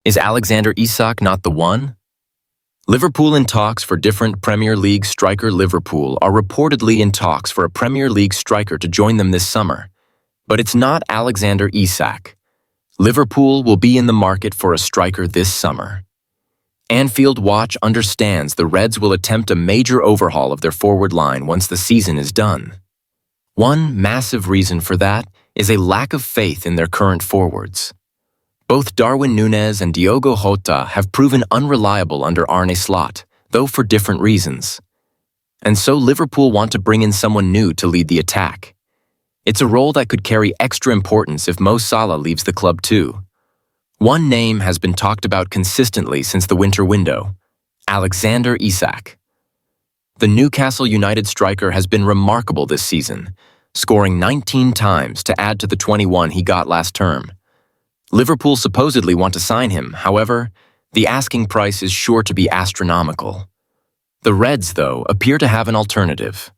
Is Alexander Isak not the one? Liverpool in talks for different Premier League striker. Liverpool are reportedly in talks for a Premier League striker to join them this summer. But it's not Alexander Isak. Liverpool will be in the market for a striker this summer. Anfield Watch understands the Reds will attempt a major overhaul of their forward line once the season is done. One massive reason for that is a lack of faith in their current forwards. Both Darwin Núñez and Diogo Jota have proven unreliable under Arne Slot, though for different reasons. And so Liverpool want to bring in someone new to lead the attack. It's a role that could carry extra importance if Mo Salah leaves the club too. One name has been talked about consistently since the winter window: Alexander Isak. The Newcastle United striker has been remarkable this season, scoring 19 times to add to the 21 he got last term. Liverpool supposedly want to sign him, however, the asking price is sure to be astronomical. The Reds, though, appear to have an alternative.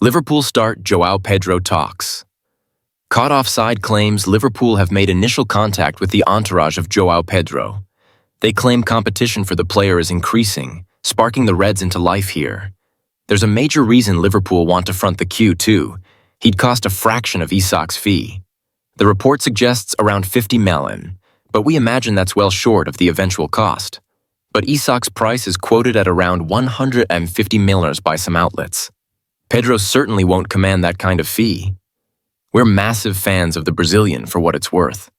Liverpool start João Pedro talks. Caught offside claims Liverpool have made initial contact with the entourage of João Pedro. They claim competition for the player is increasing, sparking the Reds into life here. There's a major reason Liverpool want to front the queue too. He'd cost a fraction of Isak's fee. The report suggests around 50 million, but we imagine that's well short of the eventual cost. But Isak's price is quoted at around 150 million by some outlets. Pedro certainly won't command that kind of fee. We're massive fans of the Brazilian for what it's worth.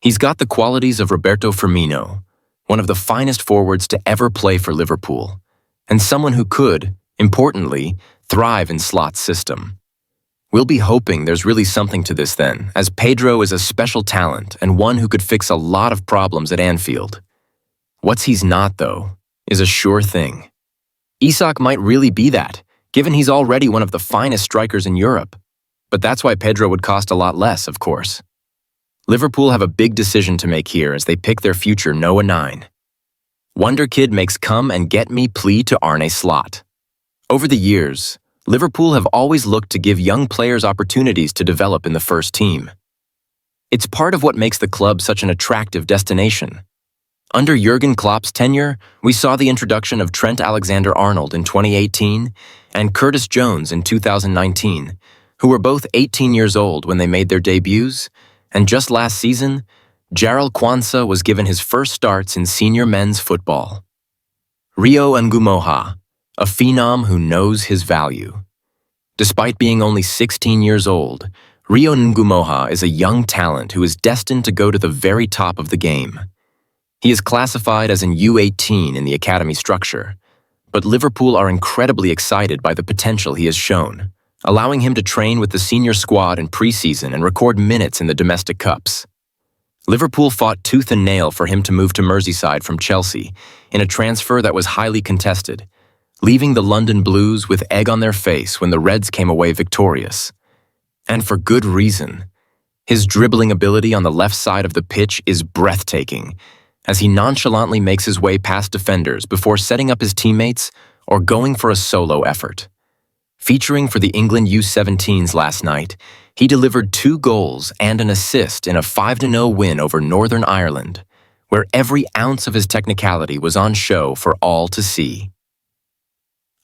He's got the qualities of Roberto Firmino, one of the finest forwards to ever play for Liverpool, and someone who could, importantly, thrive in Slot's system. We'll be hoping there's really something to this then, as Pedro is a special talent and one who could fix a lot of problems at Anfield. What's he's not, though, is a sure thing. Isak might really be that, given he's already one of the finest strikers in Europe. But that's why Pedro would cost a lot less, of course. Liverpool have a big decision to make here as they pick their future Noah 9. Wonder Kid makes come and get me plea to Arne Slot. Over the years, Liverpool have always looked to give young players opportunities to develop in the first team. It's part of what makes the club such an attractive destination. Under Jurgen Klopp's tenure, we saw the introduction of Trent Alexander-Arnold in 2018 and Curtis Jones in 2019, who were both 18 years old when they made their debuts, and just last season, Jarell Quansah was given his first starts in senior men's football. Rio Ngumoha, a phenom who knows his value. Despite being only 16 years old, Rio Ngumoha is a young talent who is destined to go to the very top of the game. He is classified as an U18 in the academy structure, but Liverpool are incredibly excited by the potential he has shown, allowing him to train with the senior squad in preseason and record minutes in the domestic cups. Liverpool fought tooth and nail for him to move to Merseyside from Chelsea in a transfer that was highly contested, leaving the London Blues with egg on their face when the Reds came away victorious. And for good reason. His dribbling ability on the left side of the pitch is breathtaking, as he nonchalantly makes his way past defenders before setting up his teammates or going for a solo effort. Featuring for the England U17s last night, he delivered 2 goals and an assist in a 5-0 win over Northern Ireland, where every ounce of his technicality was on show for all to see.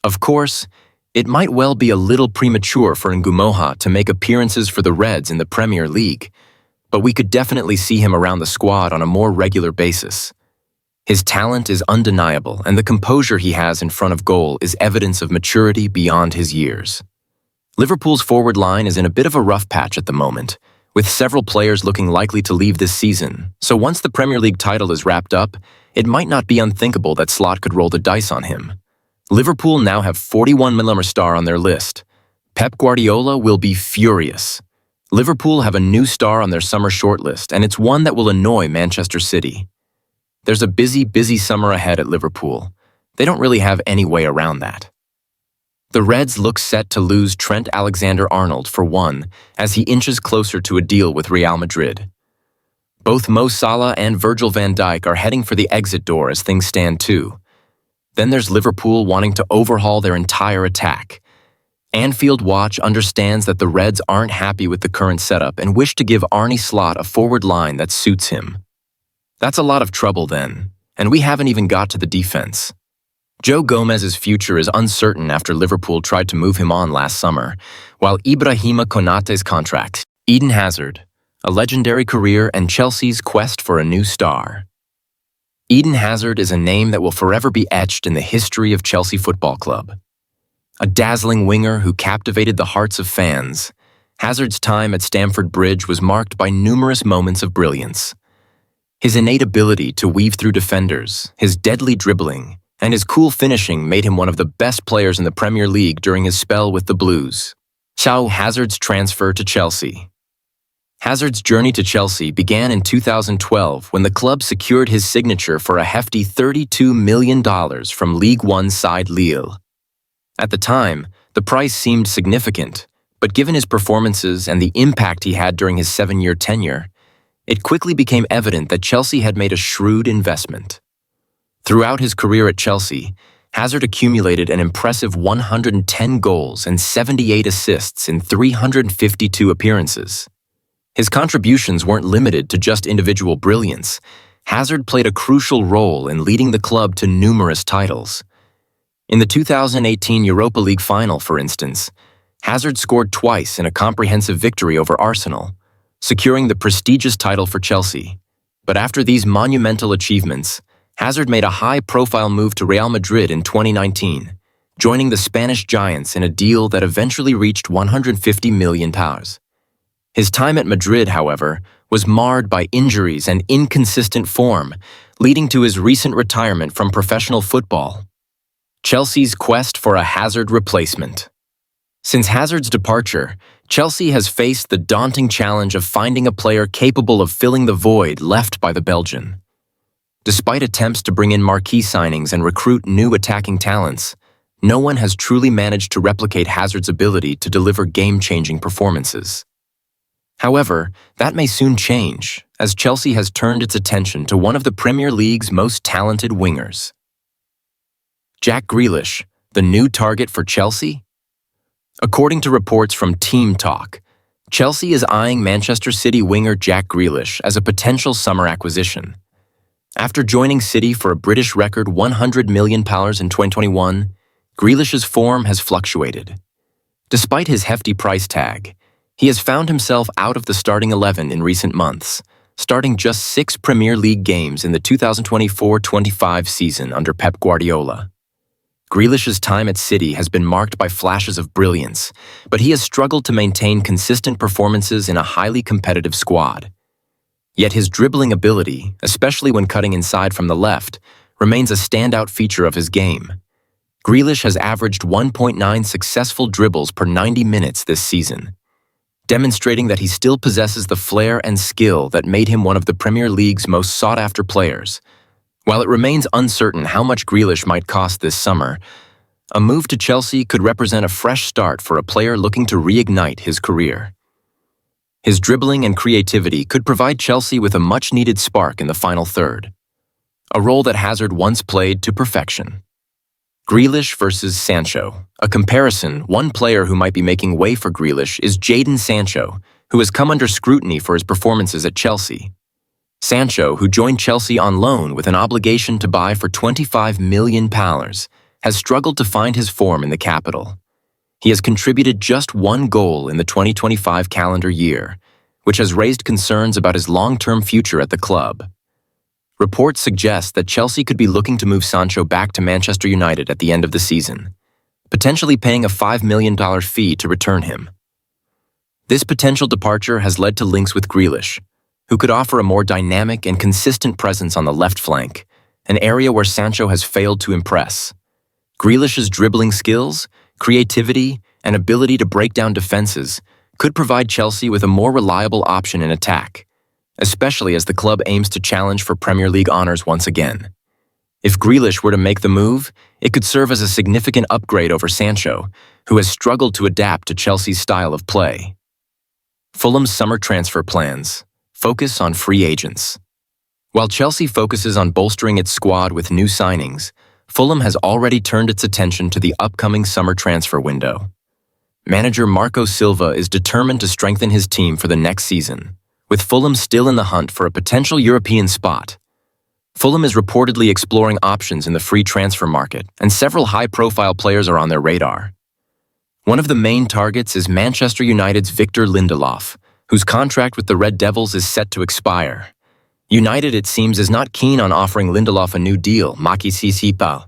Of course, it might well be a little premature for Ngumoha to make appearances for the Reds in the Premier League, but we could definitely see him around the squad on a more regular basis. His talent is undeniable, and the composure he has in front of goal is evidence of maturity beyond his years. Liverpool's forward line is in a bit of a rough patch at the moment, with several players looking likely to leave this season, so once the Premier League title is wrapped up, it might not be unthinkable that Slot could roll the dice on him. Liverpool now have 41 mm star on their list. Pep Guardiola will be furious. Liverpool have a new star on their summer shortlist, and it's one that will annoy Manchester City. There's a busy summer ahead at Liverpool. They don't really have any way around that. The Reds look set to lose Trent Alexander-Arnold for one, as he inches closer to a deal with Real Madrid. Both Mo Salah and Virgil van Dijk are heading for the exit door as things stand too. Then there's Liverpool wanting to overhaul their entire attack. Anfield Watch understands that the Reds aren't happy with the current setup and wish to give Arne Slot a forward line that suits him. That's a lot of trouble then, and we haven't even got to the defense. Joe Gomez's future is uncertain after Liverpool tried to move him on last summer, while Ibrahima Konate's contract, Eden Hazard, a legendary career and Chelsea's quest for a new star. Eden Hazard is a name that will forever be etched in the history of Chelsea Football Club. A dazzling winger who captivated the hearts of fans, Hazard's time at Stamford Bridge was marked by numerous moments of brilliance. His innate ability to weave through defenders, his deadly dribbling, and his cool finishing made him one of the best players in the Premier League during his spell with the Blues. Hazard's transfer to Chelsea. Hazard's journey to Chelsea began in 2012 when the club secured his signature for a hefty $32 million from League One side Lille. At the time, the price seemed significant, but given his performances and the impact he had during his 7-year tenure, it quickly became evident that Chelsea had made a shrewd investment. Throughout his career at Chelsea, Hazard accumulated an impressive 110 goals and 78 assists in 352 appearances. His contributions weren't limited to just individual brilliance. Hazard played a crucial role in leading the club to numerous titles. In the 2018 Europa League final, for instance, Hazard scored twice in a comprehensive victory over Arsenal, securing the prestigious title for Chelsea. But after these monumental achievements, Hazard made a high-profile move to Real Madrid in 2019, joining the Spanish giants in a deal that eventually reached £150 million. His time at Madrid, however, was marred by injuries and inconsistent form, leading to his recent retirement from professional football. Chelsea's quest for a Hazard replacement. Since Hazard's departure, Chelsea has faced the daunting challenge of finding a player capable of filling the void left by the Belgian. Despite attempts to bring in marquee signings and recruit new attacking talents, no one has truly managed to replicate Hazard's ability to deliver game-changing performances. However, that may soon change, as Chelsea has turned its attention to one of the Premier League's most talented wingers. Jack Grealish, the new target for Chelsea? According to reports from Team Talk, Chelsea is eyeing Manchester City winger Jack Grealish as a potential summer acquisition. After joining City for a British record £100 million in 2021, Grealish's form has fluctuated. Despite his hefty price tag, he has found himself out of the starting 11 in recent months, starting just 6 Premier League games in the 2024-25 season under Pep Guardiola. Grealish's time at City has been marked by flashes of brilliance, but he has struggled to maintain consistent performances in a highly competitive squad. Yet his dribbling ability, especially when cutting inside from the left, remains a standout feature of his game. Grealish has averaged 1.9 successful dribbles per 90 minutes this season, demonstrating that he still possesses the flair and skill that made him one of the Premier League's most sought-after players. While it remains uncertain how much Grealish might cost this summer, a move to Chelsea could represent a fresh start for a player looking to reignite his career. His dribbling and creativity could provide Chelsea with a much-needed spark in the final third, a role that Hazard once played to perfection. Grealish versus Sancho. A comparison, one player who might be making way for Grealish is Jadon Sancho, who has come under scrutiny for his performances at Chelsea. Sancho, who joined Chelsea on loan with an obligation to buy for £25 million, has struggled to find his form in the capital. He has contributed just 1 goal in the 2025 calendar year, which has raised concerns about his long-term future at the club. Reports suggest that Chelsea could be looking to move Sancho back to Manchester United at the end of the season, potentially paying a $5 million fee to return him. This potential departure has led to links with Grealish, who could offer a more dynamic and consistent presence on the left flank, an area where Sancho has failed to impress. Grealish's dribbling skills, creativity, and ability to break down defenses could provide Chelsea with a more reliable option in attack, especially as the club aims to challenge for Premier League honours once again. If Grealish were to make the move, it could serve as a significant upgrade over Sancho, who has struggled to adapt to Chelsea's style of play. Fulham's summer transfer plans focus on free agents. While Chelsea focuses on bolstering its squad with new signings, Fulham has already turned its attention to the upcoming summer transfer window. Manager Marco Silva is determined to strengthen his team for the next season, with Fulham still in the hunt for a potential European spot. Fulham is reportedly exploring options in the free transfer market, and several high-profile players are on their radar. One of the main targets is Manchester United's Victor Lindelof, whose contract with the Red Devils is set to expire. United, it seems, is not keen on offering Lindelof a new deal, Maki Sisipal,